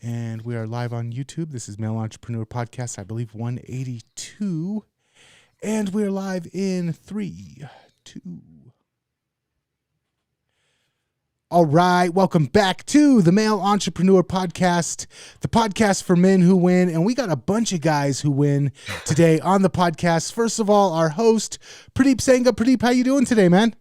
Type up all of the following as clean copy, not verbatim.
And we are live on YouTube. This is Male Entrepreneur Podcast, I believe 182. And we're live in 3, 2. All right, welcome back to the Male Entrepreneur Podcast, the podcast for men who win. And we got a bunch of guys who win today on the podcast. First of all, our host, Purdeep Sangha. Purdeep, how you doing today, man?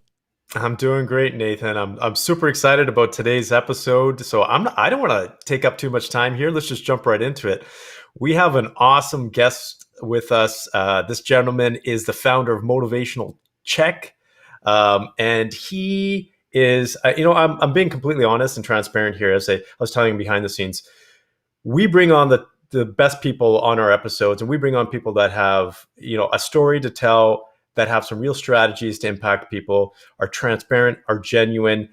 I'm doing great, Nathan. I'm super excited about today's episode. So I don't want to take up too much time here. Let's just jump right into it. We have an awesome guest with us. This gentleman is the founder of Motivational Check, and he is. I'm being completely honest and transparent here. As I was telling him behind the scenes, we bring on the best people on our episodes, and we bring on people that have a story to tell, that have some real strategies to impact people, are transparent, are genuine,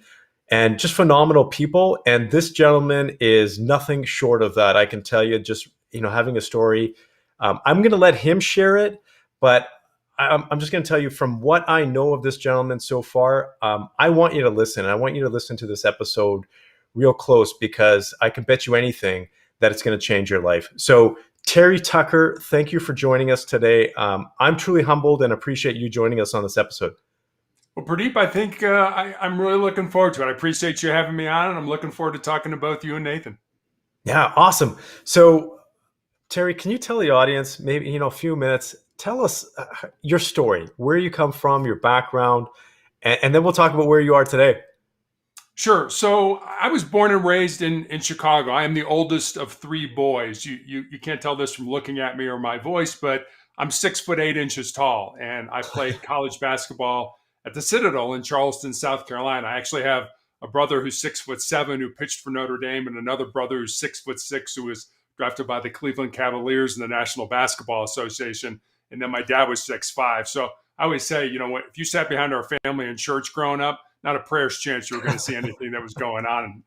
and just phenomenal people. And this gentleman is nothing short of that. I can tell you, just having a story. I'm going to let him share it, but I'm just going to tell you from what I know of this gentleman so far. I want you to listen. I want you to listen to this episode real close, because I can bet you anything that it's going to change your life. So Terry Tucker, thank you for joining us today. I'm truly humbled and appreciate you joining us on this episode. Well, Purdeep, I think I'm really looking forward to it. I appreciate you having me on, and I'm looking forward to talking to both you and Nathan. Yeah, awesome. So, Terry, can you tell the audience, maybe a few minutes, tell us your story, where you come from, your background, and then we'll talk about where you are today. Sure. So I was born and raised in Chicago. I am the oldest of 3 boys. You can't tell this from looking at me or my voice, but I'm 6'8" tall, and I played college basketball at the Citadel in Charleston, South Carolina. I actually have a brother who's 6'7" who pitched for Notre Dame, and another brother who's 6'6" who was drafted by the Cleveland Cavaliers in the National Basketball Association. And then my dad was 6'5". So I always say, if you sat behind our family in church growing up, not a prayer's chance you were going to see anything that was going on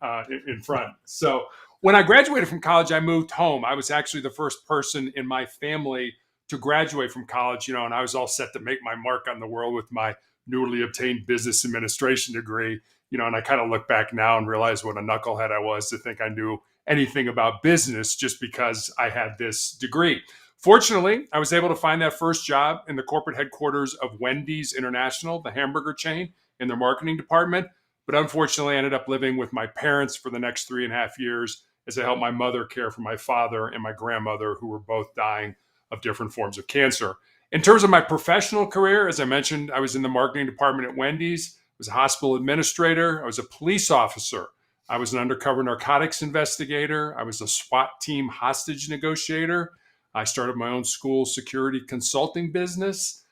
in front. So when I graduated from college, I moved home. I was actually the first person in my family to graduate from college, and I was all set to make my mark on the world with my newly obtained business administration degree, and I kind of look back now and realize what a knucklehead I was to think I knew anything about business just because I had this degree. Fortunately, I was able to find that first job in the corporate headquarters of Wendy's International, the hamburger chain, in their marketing department. But unfortunately, I ended up living with my parents for the next 3.5 years as I helped my mother care for my father and my grandmother, who were both dying of different forms of cancer. In terms of my professional career, as I mentioned, I was in the marketing department at Wendy's. I was a hospital administrator. I was a police officer. I was an undercover narcotics investigator. I was a SWAT team hostage negotiator. I started my own school security consulting business,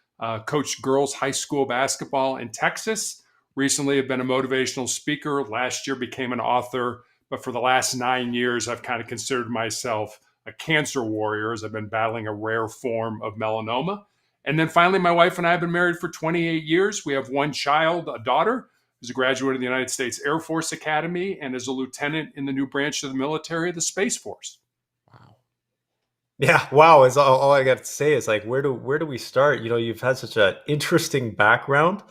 coached girls high school basketball in Texas. Recently, I've been a motivational speaker. Last year, became an author. But for the last 9 years, I've kind of considered myself a cancer warrior, as I've been battling a rare form of melanoma. And then finally, my wife and I have been married for 28 years. We have 1 child, a daughter, who's a graduate of the United States Air Force Academy and is a lieutenant in the new branch of the military, the Space Force. Wow. Yeah, wow. Is all I got to say is, like, where do we start? You've had such an interesting background.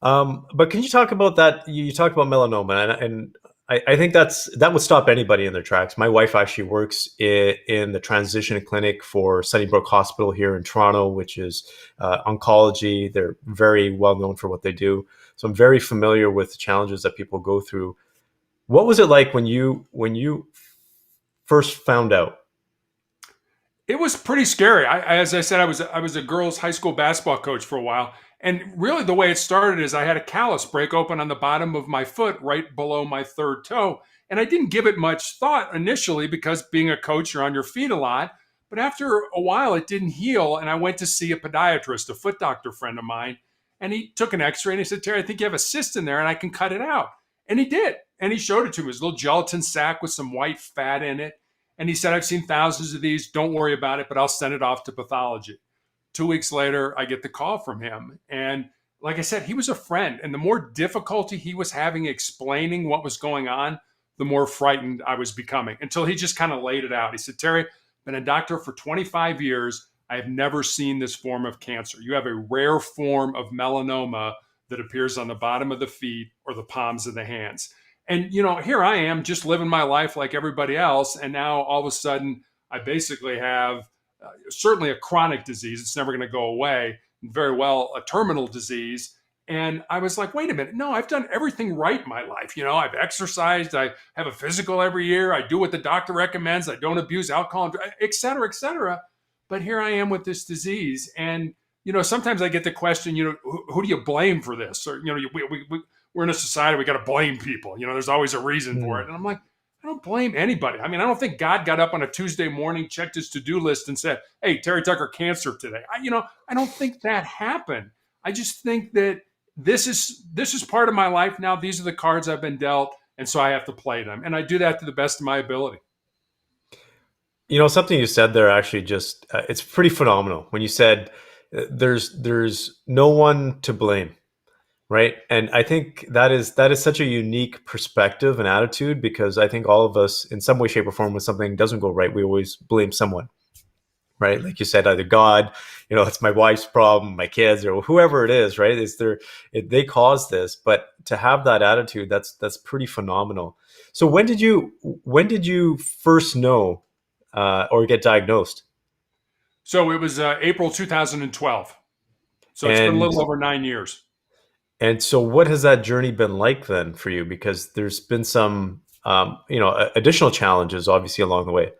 But can you talk about that? You talked about melanoma, and I think that would stop anybody in their tracks. My wife actually works in the transition clinic for Sunnybrook Hospital here in Toronto, which is oncology. They're very well known for what they do. So I'm very familiar with the challenges that people go through. What was it like when you first found out? It was pretty scary. As I said, I was a girls' high school basketball coach for a while. And really the way it started is I had a callus break open on the bottom of my foot right below my 3rd toe. And I didn't give it much thought initially because being a coach, you're on your feet a lot. But after a while, it didn't heal. And I went to see a podiatrist, a foot doctor friend of mine. And he took an x-ray and he said, "Terry, I think you have a cyst in there and I can cut it out." And he did. And he showed it to me. It was a little gelatin sac with some white fat in it. And he said, "I've seen thousands of these. Don't worry about it, but I'll send it off to pathology." 2 weeks later, I get the call from him. And like I said, he was a friend. And the more difficulty he was having explaining what was going on, the more frightened I was becoming, until he just kind of laid it out. He said, "Terry, been a doctor for 25 years. I have never seen this form of cancer. You have a rare form of melanoma that appears on the bottom of the feet or the palms of the hands. And, you know, here I am just living my life like everybody else. And now all of a sudden, I basically have certainly a chronic disease. It's never going to go away. Very well, a terminal disease. And I was like, wait a minute. No, I've done everything right in my life. You know, I've exercised. I have a physical every year. I do what the doctor recommends. I don't abuse alcohol, et cetera, et cetera. But here I am with this disease. And, you know, sometimes I get the question, you know, who do you blame for this? Or, you know, we're in a society, we got to blame people. You know, there's always a reason for it. And I'm like, I don't blame anybody. I mean, I don't think God got up on a Tuesday morning, checked his to-do list and said, hey, Terry Tucker, cancer today. I don't think that happened. I just think that this is part of my life now. These are the cards I've been dealt, and so I have to play them. And I do that to the best of my ability. You know, something you said there actually just, it's pretty phenomenal when you said there's no one to blame. Right. And I think that is such a unique perspective and attitude, because I think all of us in some way, shape or form, when something doesn't go right, we always blame someone. Right. Like you said, either God, you know, it's my wife's problem, my kids, or whoever it is. Right. They caused this. But to have that attitude, that's pretty phenomenal. So when did you first know or get diagnosed? So it was April 2012. So it's been a little over 9 years. And so what has that journey been like then for you? Because there's been some, additional challenges obviously along the way.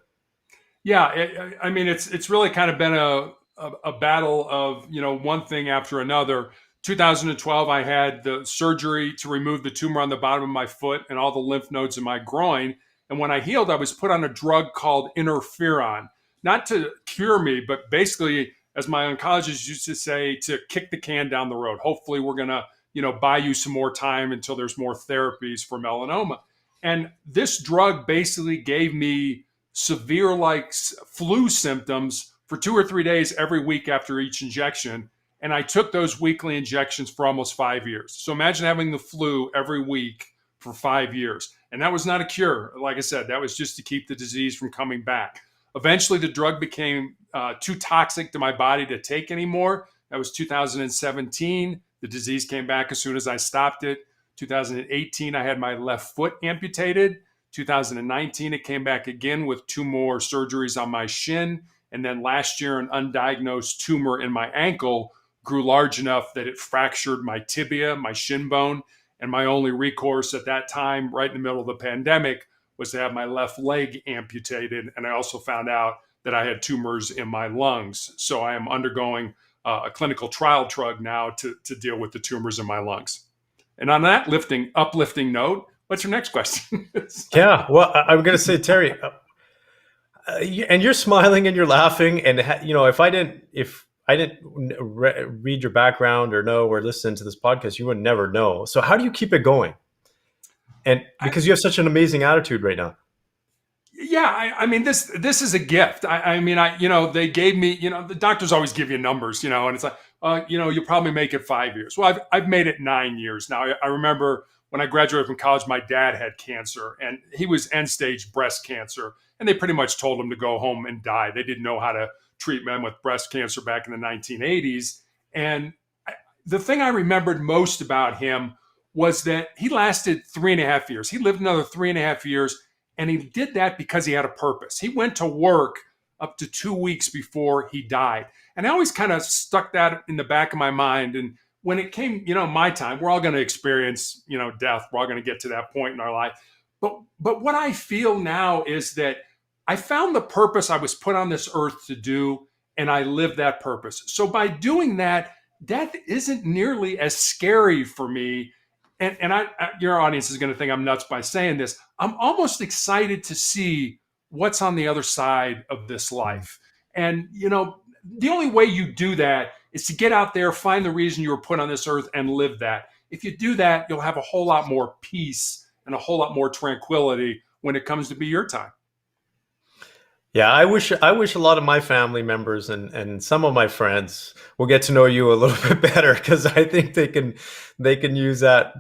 Yeah. I mean, it's really kind of been a battle of, you know, one thing after another. 2012, I had the surgery to remove the tumor on the bottom of my foot and all the lymph nodes in my groin. And when I healed, I was put on a drug called interferon, not to cure me, but basically, as my oncologist used to say, to kick the can down the road. Hopefully we're going to, you know, buy you some more time until there's more therapies for melanoma. And this drug basically gave me severe like flu symptoms for 2 or 3 days every week after each injection. And I took those weekly injections for almost 5 years. So imagine having the flu every week for 5 years. And that was not a cure. Like I said, that was just to keep the disease from coming back. Eventually, the drug became too toxic to my body to take anymore. That was 2017. The disease came back as soon as I stopped it. 2018, I had my left foot amputated. 2019, it came back again with 2 more surgeries on my shin. And then last year, an undiagnosed tumor in my ankle grew large enough that it fractured my tibia, my shin bone. And my only recourse at that time, right in the middle of the pandemic, was to have my left leg amputated. And I also found out that I had tumors in my lungs. So I am undergoing a clinical trial drug now to deal with the tumors in my lungs. And on that uplifting note, what's your next question? Yeah, well, I'm going to say, Terry, and you're smiling and you're laughing, and you know, if I didn't read your background or know or listen to this podcast, you would never know. So how do you keep it going? And because you have such an amazing attitude right now. Yeah, I mean, this is a gift. They gave me, you know, the doctors always give you numbers, you know, and it's like, you'll probably make it 5 years. Well, I've made it 9 years now. I remember when I graduated from college, my dad had cancer, and he was end-stage breast cancer, and they pretty much told him to go home and die. They didn't know how to treat men with breast cancer back in the 1980s. And the thing I remembered most about him was that he lasted 3.5 years. He lived another 3.5 years. And he did that because he had a purpose. He went to work up to 2 weeks before he died. And I always kind of stuck that in the back of my mind. And when it came, you know, my time, we're all going to experience, you know, death. We're all going to get to that point in our life. But what I feel now is that I found the purpose I was put on this earth to do, and I live that purpose. So by doing that, death isn't nearly as scary for me. And your audience is going to think I'm nuts by saying this. I'm almost excited to see what's on the other side of this life. And, you know, the only way you do that is to get out there, find the reason you were put on this earth, and live that. If you do that, you'll have a whole lot more peace and a whole lot more tranquility when it comes to be your time. Yeah, I wish a lot of my family members and some of my friends will get to know you a little bit better, because I think they can use that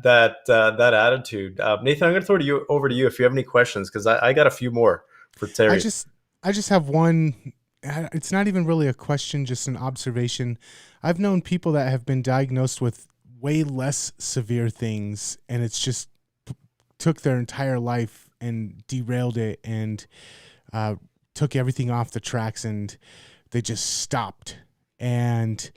attitude. Nathan, I'm going to throw it over to you if you have any questions, because I got a few more for Terry. I just have one. It's not even really a question, just an observation. I've known people that have been diagnosed with way less severe things, and it's just took their entire life and derailed it and took everything off the tracks, and they just stopped. And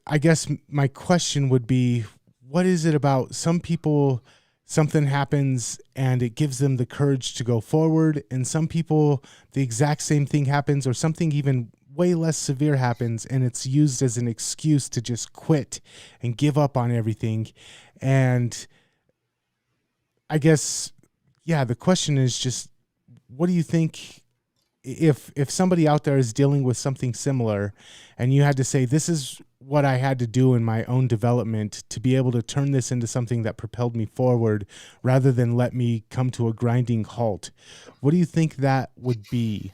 I guess my question would be, what is it about some people, something happens and it gives them the courage to go forward, and some people the exact same thing happens or something even way less severe happens and it's used as an excuse to just quit and give up on everything? And I guess, yeah, the question is just, what do you think if somebody out there is dealing with something similar and you had to say, this is what I had to do in my own development to be able to turn this into something that propelled me forward rather than let me come to a grinding halt, what do you think that would be?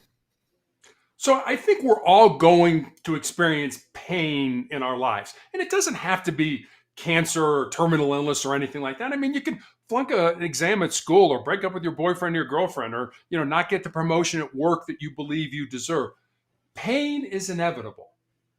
So I think we're all going to experience pain in our lives. And it doesn't have to be cancer or terminal illness or anything like that. I mean, you can flunk an exam at school or break up with your boyfriend or your girlfriend or, not get the promotion at work that you believe you deserve. Pain is inevitable.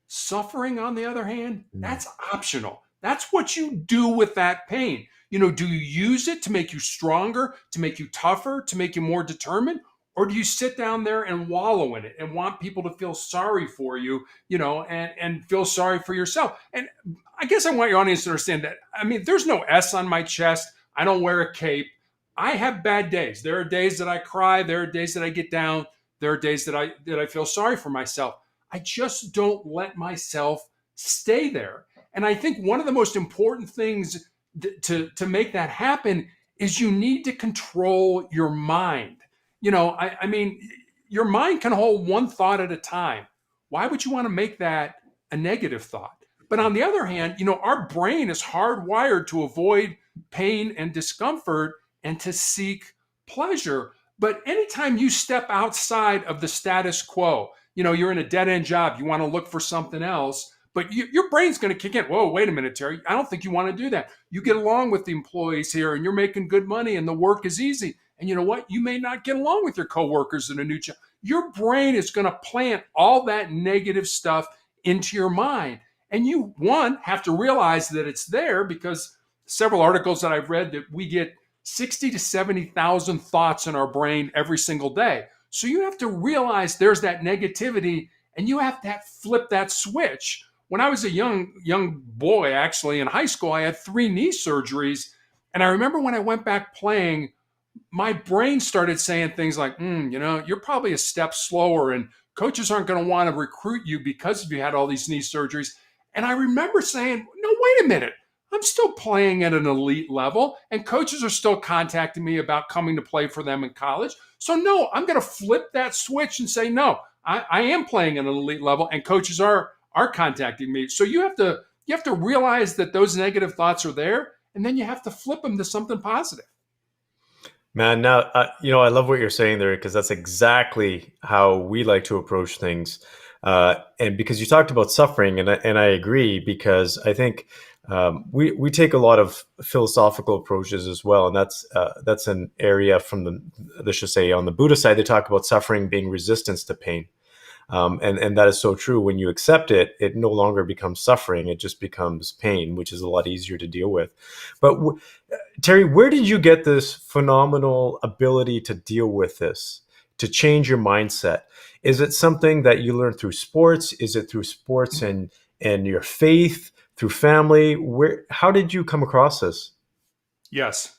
Suffering, on the other hand, that's optional. That's what you do with that pain. Do you use it to make you stronger, to make you tougher, to make you more determined? Or do you sit down there and wallow in it and want people to feel sorry for you, and feel sorry for yourself? And I guess I want your audience to understand that, I mean, there's no S on my chest. I don't wear a cape. I have bad days. There are days that I cry. There are days that I get down. There are days that I feel sorry for myself. I just don't let myself stay there. And I think one of the most important things to make that happen is you need to control your mind. I mean, your mind can hold one thought at a time. Why would you want to make that a negative thought? But on the other hand, our brain is hardwired to avoid pain and discomfort and to seek pleasure. But anytime you step outside of the status quo, you're in a dead end job, you want to look for something else, but your brain's going to kick in. Whoa, wait a minute, Terry. I don't think you want to do that. You get along with the employees here and you're making good money and the work is easy. And you know what? You may not get along with your coworkers in a new job. Your brain is going to plant all that negative stuff into your mind. And you, one, have to realize that it's there, because several articles that I've read that we get 60 to 70,000 thoughts in our brain every single day. So you have to realize there's that negativity and you have to flip that switch. When I was a young boy, actually in high school, I had 3 knee surgeries. And I remember when I went back playing, my brain started saying things like, you're probably a step slower and coaches aren't going to want to recruit you because you had all these knee surgeries. And I remember saying, no, wait a minute. I'm still playing at an elite level and coaches are still contacting me about coming to play for them in college. So no, I'm going to flip that switch and say, no, I am playing at an elite level and coaches are contacting me. So you have to realize that those negative thoughts are there, and then you have to flip them to something positive. Man, now, I love what you're saying there, because that's exactly how we like to approach things. And because you talked about suffering, and I agree, because I think we take a lot of philosophical approaches as well. And that's an area from let's just say on the Buddhist side, they talk about suffering being resistance to pain. And that is so true. When you accept it, it no longer becomes suffering. It just becomes pain, which is a lot easier to deal with. But Terry, where did you get this phenomenal ability to deal with this, to change your mindset? Is it something that you learned through sports? Is it through sports and your faith, through family? How did you come across this? Yes.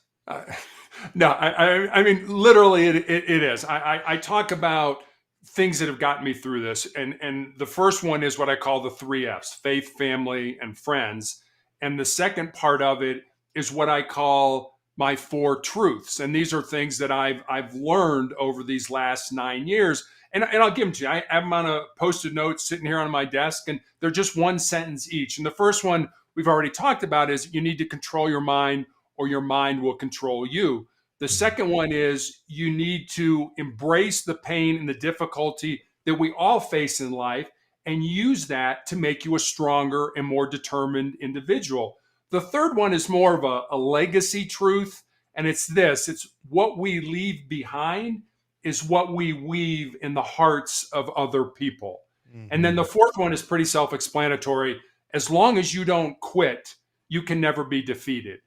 No, I mean, literally it is. I talk about things that have gotten me through this. And the first one is what I call the 3 F's: faith, family, and friends. And the second part of it is what I call my 4 truths. And these are things that I've learned over these last 9 years. And I'll give them to you. I have them on a Post-it note sitting here on my desk, and they're just one sentence each. And the first one we've already talked about is you need to control your mind or your mind will control you. The second one is you need to embrace the pain and the difficulty that we all face in life and use that to make you a stronger and more determined individual. The third one is more of a legacy truth, and it's this: it's what we leave behind is what we weave in the hearts of other people. Mm-hmm. And then the fourth one is pretty self-explanatory. As long as you don't quit, you can never be defeated.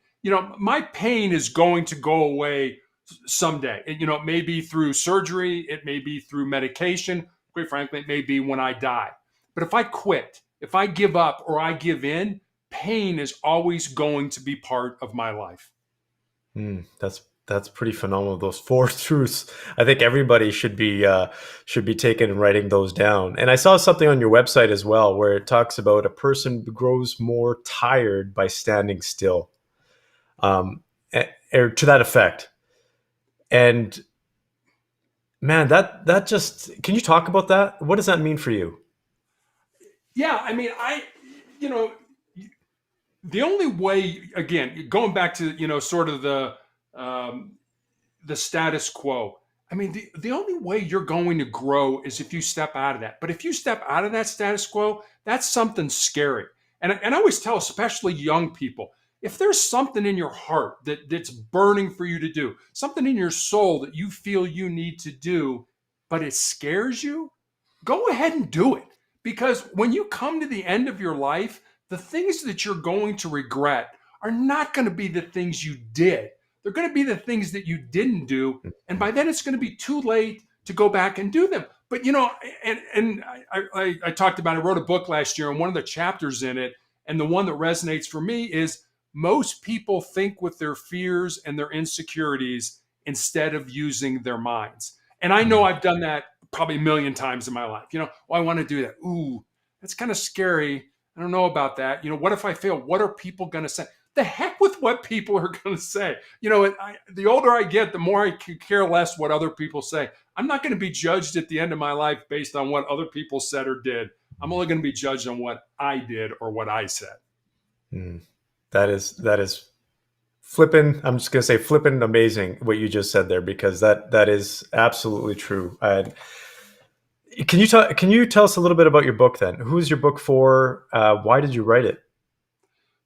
my pain is going to go away someday. It may be through surgery, it may be through medication, quite frankly, it may be when I die. But if I quit, if I give up or I give in, pain is always going to be part of my life. That's pretty phenomenal. Those four truths. I think everybody should be taking and writing those down. And I saw something on your website as well where it talks about a person grows more tired by standing still, or to that effect. And man, that just, can you talk about that? What does that mean for you? Yeah, I mean, you know, the only way, again, going back to sort of the status quo. I mean, the only way you're going to grow is if you step out of that. But if you step out of that status quo, that's something scary. And I always tell, especially young people, if there's something in your heart that's burning for you to do, something in your soul that you feel you need to do, but it scares you, go ahead and do it. Because when you come to the end of your life, the things that you're going to regret are not going to be the things you did. They're going to be the things that you didn't do. And by then it's going to be too late to go back and do them. But, and I talked about, I wrote a book last year, and one of the chapters in it, and the one that resonates for me is most people think with their fears and their insecurities instead of using their minds. And I know I've done that probably a million times in my life. I want to do that. Ooh, that's kind of scary. I don't know about that. What if I fail? What are people going to say? The heck with what people are going to say. The older I get, the more I could care less what other people say. I'm not going to be judged at the end of my life based on what other people said or did. I'm only going to be judged on what I did or what I said. That is flippin'. I'm just going to say flippin' amazing what you just said there, because that is absolutely true. Can you tell us a little bit about your book then? Who is your book for? Why did you write it?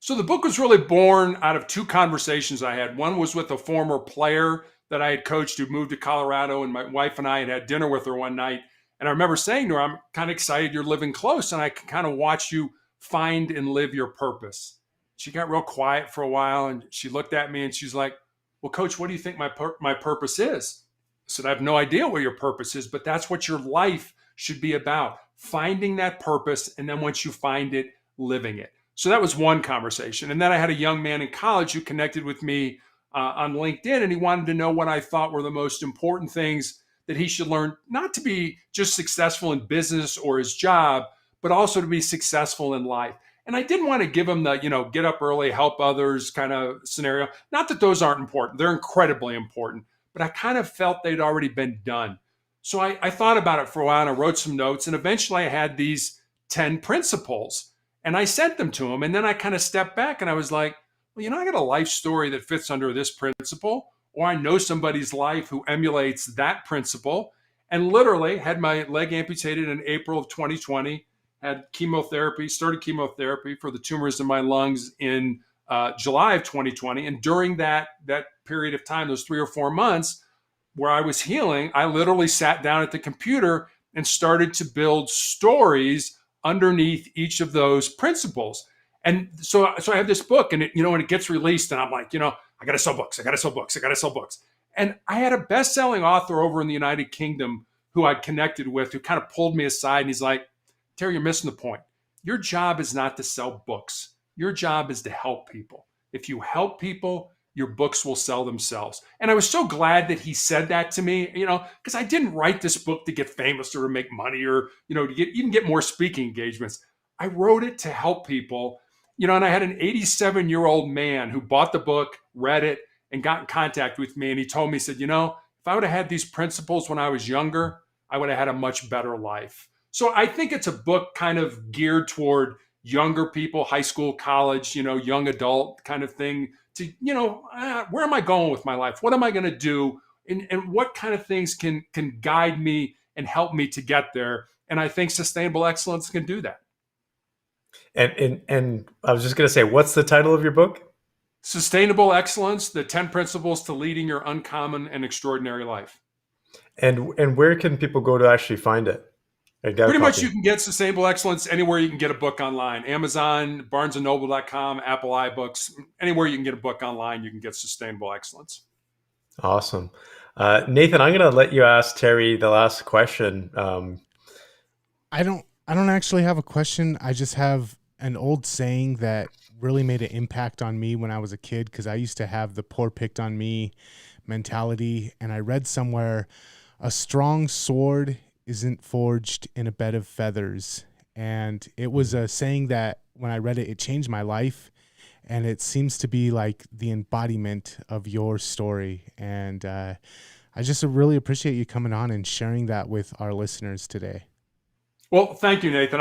So the book was really born out of two conversations I had. One was with a former player that I had coached who moved to Colorado, and my wife and I had dinner with her one night. And I remember saying to her, I'm kind of excited you're living close, and I can kind of watch you find and live your purpose. She got real quiet for a while, and she looked at me and she's like, well, Coach, what do you think my purpose is? I said, I have no idea what your purpose is, but that's what your life should be about, finding that purpose. And then once you find it, living it. So that was one conversation. And then I had a young man in college who connected with me on LinkedIn, and he wanted to know what I thought were the most important things that he should learn, not to be just successful in business or his job, but also to be successful in life. And I didn't want to give him the, get up early, help others kind of scenario. Not that those aren't important. They're incredibly important, but I kind of felt they'd already been done. So I thought about it for a while, and I wrote some notes, and eventually I had these 10 principles, and I sent them to him. And then I kind of stepped back and I was like, well, I got a life story that fits under this principle, or I know somebody's life who emulates that principle. And literally had my leg amputated in April of 2020, had chemotherapy, started chemotherapy for the tumors in my lungs in July of 2020. And during that period of time, those 3 or 4 months where I was healing, I literally sat down at the computer and started to build stories underneath each of those principles. And so I have this book, and when it gets released, and I'm like, I got to sell books. And I had a best-selling author over in the United Kingdom who I'd connected with, who kind of pulled me aside, and he's like, Terry, you're missing the point. Your job is not to sell books. Your job is to help people. If you help people, your books will sell themselves. And I was so glad that he said that to me, because I didn't write this book to get famous or to make money or, to get more speaking engagements. I wrote it to help people, and I had an 87-year-old man who bought the book, read it, and got in contact with me. And he told me, he said, if I would have had these principles when I was younger, I would have had a much better life. So I think it's a book kind of geared toward younger people, high school, college, young adult kind of thing to, where am I going with my life? What am I going to do? And what kind of things can guide me and help me to get there? And I think sustainable excellence can do that. And I was just going to say, what's the title of your book? Sustainable Excellence, the 10 Principles to Leading Your Uncommon and Extraordinary Life. And where can people go to actually find it? I got a Pretty much copy. you can get Sustainable Excellence anywhere you can get a book online. Amazon, barnesandnoble.com, Apple iBooks, anywhere you can get a book online, you can get Sustainable Excellence. Awesome. Nathan, I'm going to let you ask Terry the last question. I don't actually have a question. I just have an old saying that really made an impact on me when I was a kid, because I used to have the poor picked on me mentality, and I read somewhere, a strong sword isn't forged in a bed of feathers. And it was a saying that when I read it, it changed my life. And it seems to be like the embodiment of your story. And I just really appreciate you coming on and sharing that with our listeners today. Well, thank you, Nathan.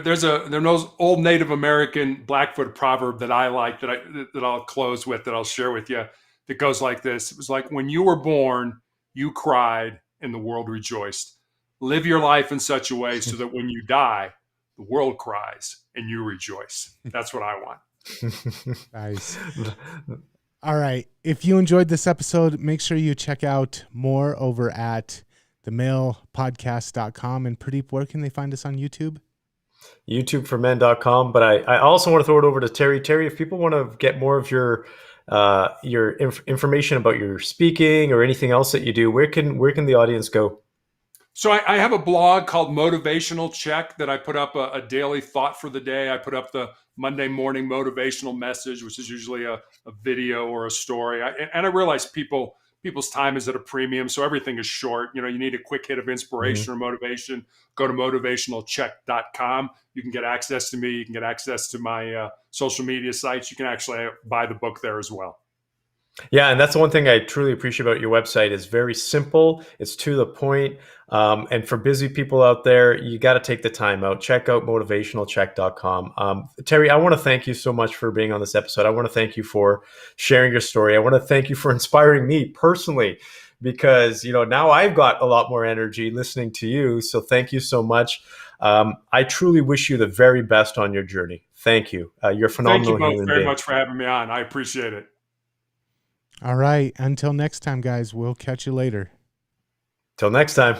There's an old Native American Blackfoot proverb that I like that I'll close with, that I'll share with you, that goes like this. It was like, when you were born, you cried and the world rejoiced. Live your life in such a way so that when you die, the world cries and you rejoice. That's what I want. Nice. All right. If you enjoyed this episode, make sure you check out more over at themailpodcast.com. And Purdeep, where can they find us on YouTube? YouTubeformen.com. But I also want to throw it over to Terry. Terry, if people want to get more of your information about your speaking or anything else that you do, where can the audience go? So I have a blog called Motivational Check that I put up a daily thought for the day. I put up the Monday morning motivational message, which is usually a video or a story. And I realize people's time is at a premium, so everything is short. You need a quick hit of inspiration or motivation. Go to motivationalcheck.com. You can get access to me. You can get access to my social media sites. You can actually buy the book there as well. Yeah, and that's the one thing I truly appreciate about your website. It's very simple. It's to the point. And for busy people out there, you got to take the time out. Check out motivationalcheck.com. Terry, I want to thank you so much for being on this episode. I want to thank you for sharing your story. I want to thank you for inspiring me personally, because now I've got a lot more energy listening to you. So thank you so much. I truly wish you the very best on your journey. Thank you. You're a phenomenal human being. Thank you both very much for having me on. I appreciate it. All right. Until next time, guys, we'll catch you later. Till next time.